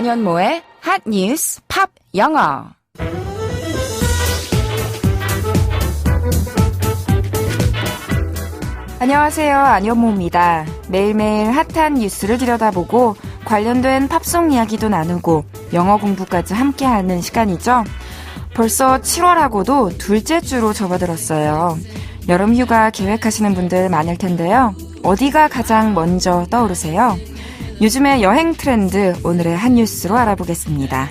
안현모의 핫 뉴스 팝 영어. 안녕하세요. 안현모입니다. 매일매일 핫한 뉴스를 들여다보고 관련된 팝송 이야기도 나누고 영어 공부까지 함께하는 시간이죠. 벌써 7월하고도 둘째 주로 접어들었어요. 여름 휴가 계획하시는 분들 많을 텐데요. 어디가 가장 먼저 떠오르세요? 요즘의 여행 트렌드 오늘의 한 뉴스로 알아보겠습니다.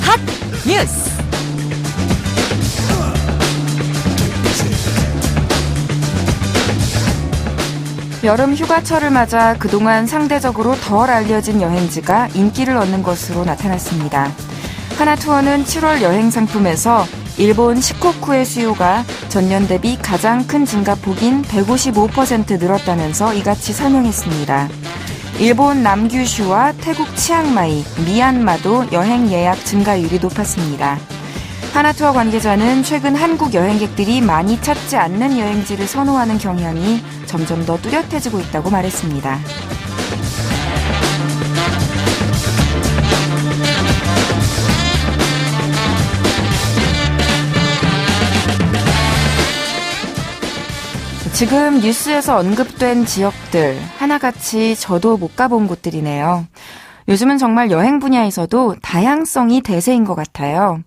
핫 뉴스. 여름 휴가철을 맞아 그동안 상대적으로 덜 알려진 여행지가 인기를 얻는 것으로 나타났습니다. 하나투어는 7월 여행 상품에서 일본 시코쿠의 수요가 전년 대비 가장 큰 증가폭인 155% 늘었다면서 이같이 설명했습니다. 일본 남규슈와 태국 치앙마이, 미얀마도 여행 예약 증가율이 높았습니다. 하나투어 관계자는 최근 한국 여행객들이 많이 찾지 않는 여행지를 선호하는 경향이 점점 더 뚜렷해지고 있다고 말했습니다. 지금 뉴스에서 언급된 지역들 하나같이 저도 못 가본 곳들이네요. 요즘은 정말 여행 분야에서도 다양성이 대세인 것 같아요.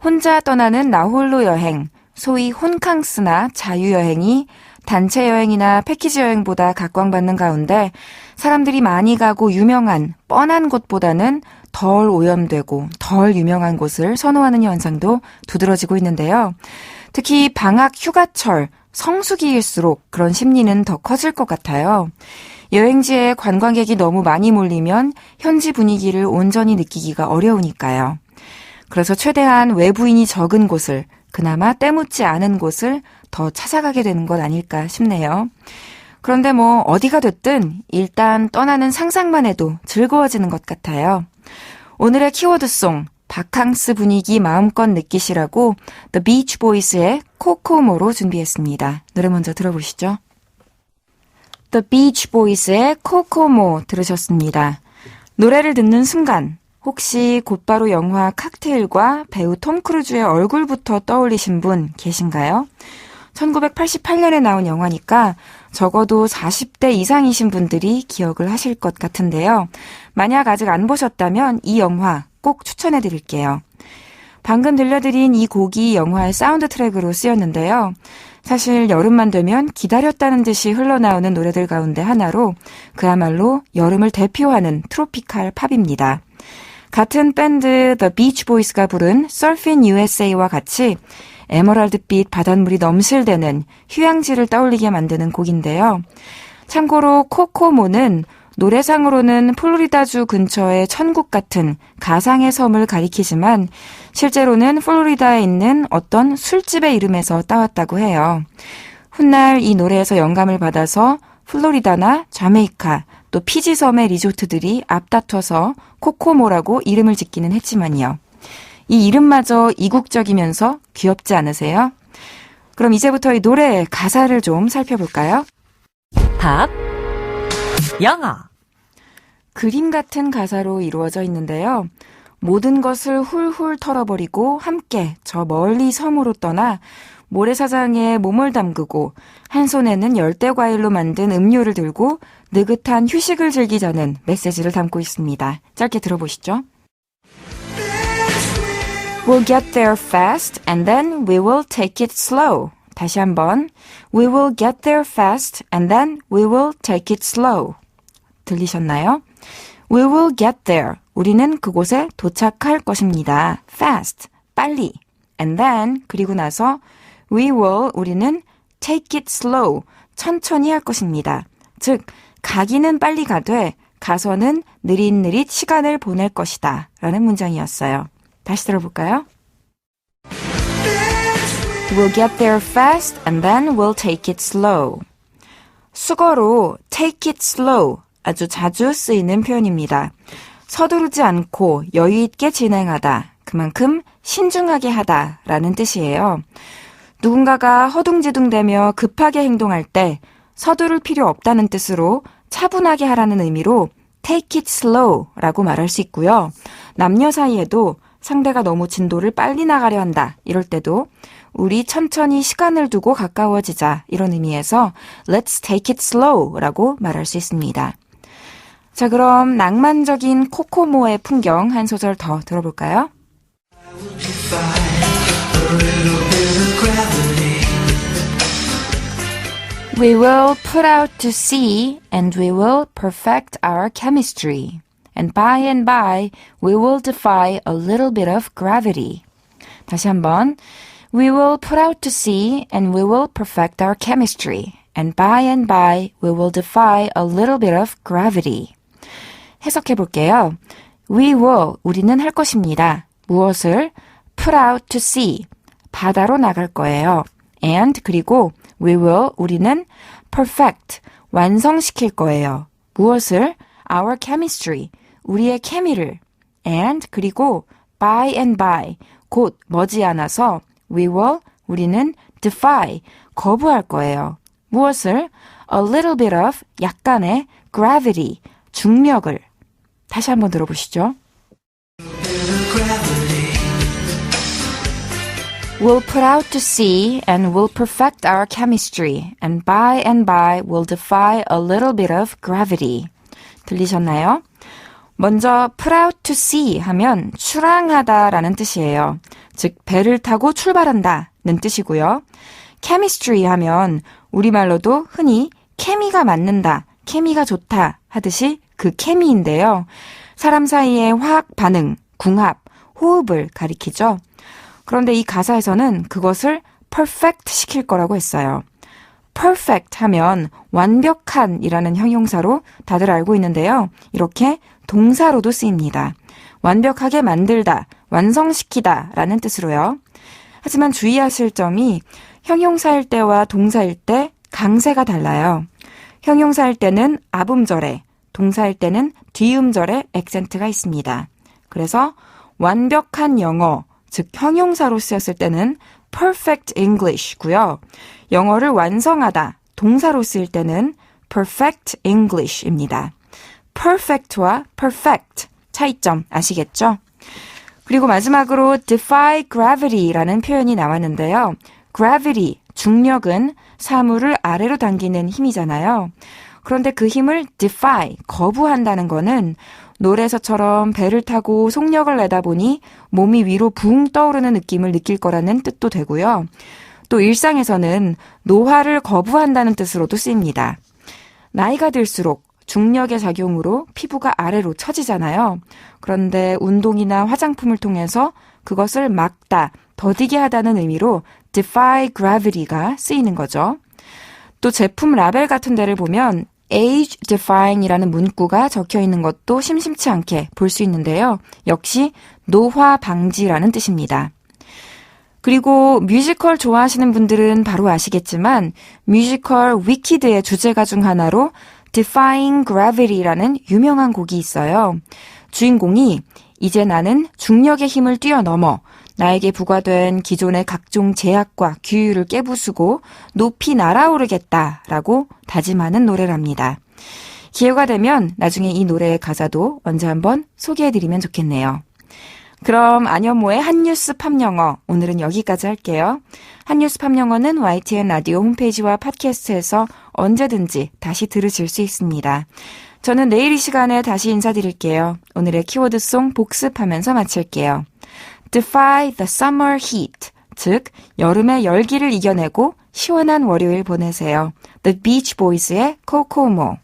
혼자 떠나는 나홀로 여행, 소위 혼캉스나 자유여행이 단체 여행이나 패키지 여행보다 각광받는 가운데 사람들이 많이 가고 유명한 뻔한 곳보다는 덜 오염되고 덜 유명한 곳을 선호하는 현상도 두드러지고 있는데요. 특히 방학 휴가철, 성수기일수록 그런 심리는 더 커질 것 같아요. 여행지에 관광객이 너무 많이 몰리면 현지 분위기를 온전히 느끼기가 어려우니까요. 그래서 최대한 외부인이 적은 곳을, 그나마 때묻지 않은 곳을 더 찾아가게 되는 것 아닐까 싶네요. 그런데 어디가 됐든 일단 떠나는 상상만 해도 즐거워지는 것 같아요. 오늘의 키워드송, 바캉스 분위기 마음껏 느끼시라고 The Beach Boys의 코코모로 준비했습니다. 노래 먼저 들어보시죠. The Beach Boys의 코코모 들으셨습니다. 노래를 듣는 순간 혹시 곧바로 영화 칵테일과 배우 톰 크루즈의 얼굴부터 떠올리신 분 계신가요? 1988년에 나온 영화니까 적어도 40대 이상이신 분들이 기억을 하실 것 같은데요. 만약 아직 안 보셨다면 이 영화 꼭 추천해드릴게요. 방금 들려드린 이 곡이 영화의 사운드 트랙으로 쓰였는데요. 사실 여름만 되면 기다렸다는 듯이 흘러나오는 노래들 가운데 하나로 그야말로 여름을 대표하는 트로피칼 팝입니다. 같은 밴드 The Beach Boys가 부른 Surfin' USA와 같이 에메랄드빛 바닷물이 넘실대는 휴양지를 떠올리게 만드는 곡인데요. 참고로 코코모는 노래상으로는 플로리다주 근처의 천국 같은 가상의 섬을 가리키지만 실제로는 플로리다에 있는 어떤 술집의 이름에서 따왔다고 해요. 훗날 이 노래에서 영감을 받아서 플로리다나 자메이카 또 피지섬의 리조트들이 앞다퉈서 코코모라고 이름을 짓기는 했지만요. 이 이름마저 이국적이면서 귀엽지 않으세요? 그럼 이제부터 이 노래의 가사를 좀 살펴볼까요? 팝 영어. 그림 같은 가사로 이루어져 있는데요. 모든 것을 훌훌 털어버리고 함께 저 멀리 섬으로 떠나 모래사장에 몸을 담그고 한 손에는 열대과일로 만든 음료를 들고 느긋한 휴식을 즐기자는 메시지를 담고 있습니다. 짧게 들어보시죠. We'll get there fast and then we will take it slow. 다시 한번. We will get there fast and then we will take it slow. 들리셨나요? We will get there. 우리는 그곳에 도착할 것입니다. Fast. 빨리. And then. 그리고 나서 we will. 우리는 take it slow. 천천히 할 것입니다. 즉, 가기는 빨리 가되 가서는 느릿느릿 시간을 보낼 것이다. 라는 문장이었어요. 다시 들어볼까요? We'll get there fast and then we'll take it slow. 수거로 take it slow 아주 자주 쓰이는 표현입니다. 서두르지 않고 여유 있게 진행하다. 그 그만큼 신중하게 하다라는 뜻이에요. 누군가가 허둥지둥대며 급하게 행동할 때 서두를 필요 없다는 뜻으로 차분하게 하라는 의미로 take it slow라고 말할 수 있고요. 남녀 사이에도 상대가 너무 진도를 빨리 나가려 한다 이럴 때도 우리 천천히 시간을 두고 가까워지자 이런 의미에서 let's take it slow라고 말할 수 있습니다. 자, 그럼 낭만적인 코코모의 풍경 한 소절 더 들어볼까요? We will put out to sea and we will perfect our chemistry. And by, we will defy a little bit of gravity. 다시 한번. We will put out to sea and we will perfect our chemistry. And by, we will defy a little bit of gravity. 해석해 볼게요. We will, 우리는 할 것입니다. 무엇을? Put out to sea, 바다로 나갈 거예요. And, 그리고 we will, 우리는 perfect, 완성시킬 거예요. 무엇을? Our chemistry, 우리의 케미를. And, 그리고 by, 곧 머지않아서 we will, 우리는 defy, 거부할 거예요. 무엇을? A little bit of, 약간의 gravity, 중력을. 다시 한번 들어보시죠. We'll put out to sea and we'll perfect our chemistry. And by, we'll defy a little bit of gravity. 들리셨나요? 먼저 put out to sea 하면 출항하다라는 뜻이에요. 즉 배를 타고 출발한다는 뜻이고요. chemistry 하면 우리말로도 흔히 케미가 맞는다, 케미가 좋다 하듯이 그 케미인데요. 사람 사이의 화학 반응, 궁합, 호흡을 가리키죠. 그런데 이 가사에서는 그것을 perfect 시킬 거라고 했어요. perfect 하면 완벽한 이라는 형용사로 다들 알고 있는데요. 이렇게 동사로도 쓰입니다. 완벽하게 만들다, 완성시키다 라는 뜻으로요. 하지만 주의하실 점이 형용사일 때와 동사일 때 강세가 달라요. 형용사일 때는 앞음절에, 동사일 때는 뒤음절에 액센트가 있습니다. 그래서 완벽한 영어, 즉 형용사로 쓰였을 때는 perfect English고요. 영어를 완성하다, 동사로 쓰일 때는 perfect English입니다. perfect와 perfect, 차이점 아시겠죠? 그리고 마지막으로 defy gravity라는 표현이 나왔는데요. gravity, 중력은 사물을 아래로 당기는 힘이잖아요. 그런데 그 힘을 defy, 거부한다는 거는 노래에서처럼 배를 타고 속력을 내다 보니 몸이 위로 붕 떠오르는 느낌을 느낄 거라는 뜻도 되고요. 또 일상에서는 노화를 거부한다는 뜻으로도 쓰입니다. 나이가 들수록 중력의 작용으로 피부가 아래로 처지잖아요. 그런데 운동이나 화장품을 통해서 그것을 막다, 더디게 하다는 의미로 defy gravity가 쓰이는 거죠. 또 제품 라벨 같은 데를 보면 age defying이라는 문구가 적혀 있는 것도 심심치 않게 볼 수 있는데요. 역시 노화 방지라는 뜻입니다. 그리고 뮤지컬 좋아하시는 분들은 바로 아시겠지만 뮤지컬 위키드의 주제가 중 하나로 Defying Gravity라는 유명한 곡이 있어요. 주인공이 이제 나는 중력의 힘을 뛰어넘어 나에게 부과된 기존의 각종 제약과 규율을 깨부수고 높이 날아오르겠다라고 다짐하는 노래랍니다. 기회가 되면 나중에 이 노래의 가사도 언제 한번 소개해드리면 좋겠네요. 그럼 안현모의 한뉴스 팝영어 오늘은 여기까지 할게요. 한뉴스 팝영어는 YTN 라디오 홈페이지와 팟캐스트에서 언제든지 다시 들으실 수 있습니다. 저는 내일 이 시간에 다시 인사드릴게요. 오늘의 키워드송 복습하면서 마칠게요. Defy the summer heat, 즉 여름의 열기를 이겨내고 시원한 월요일 보내세요. The Beach Boys의 Kokomo.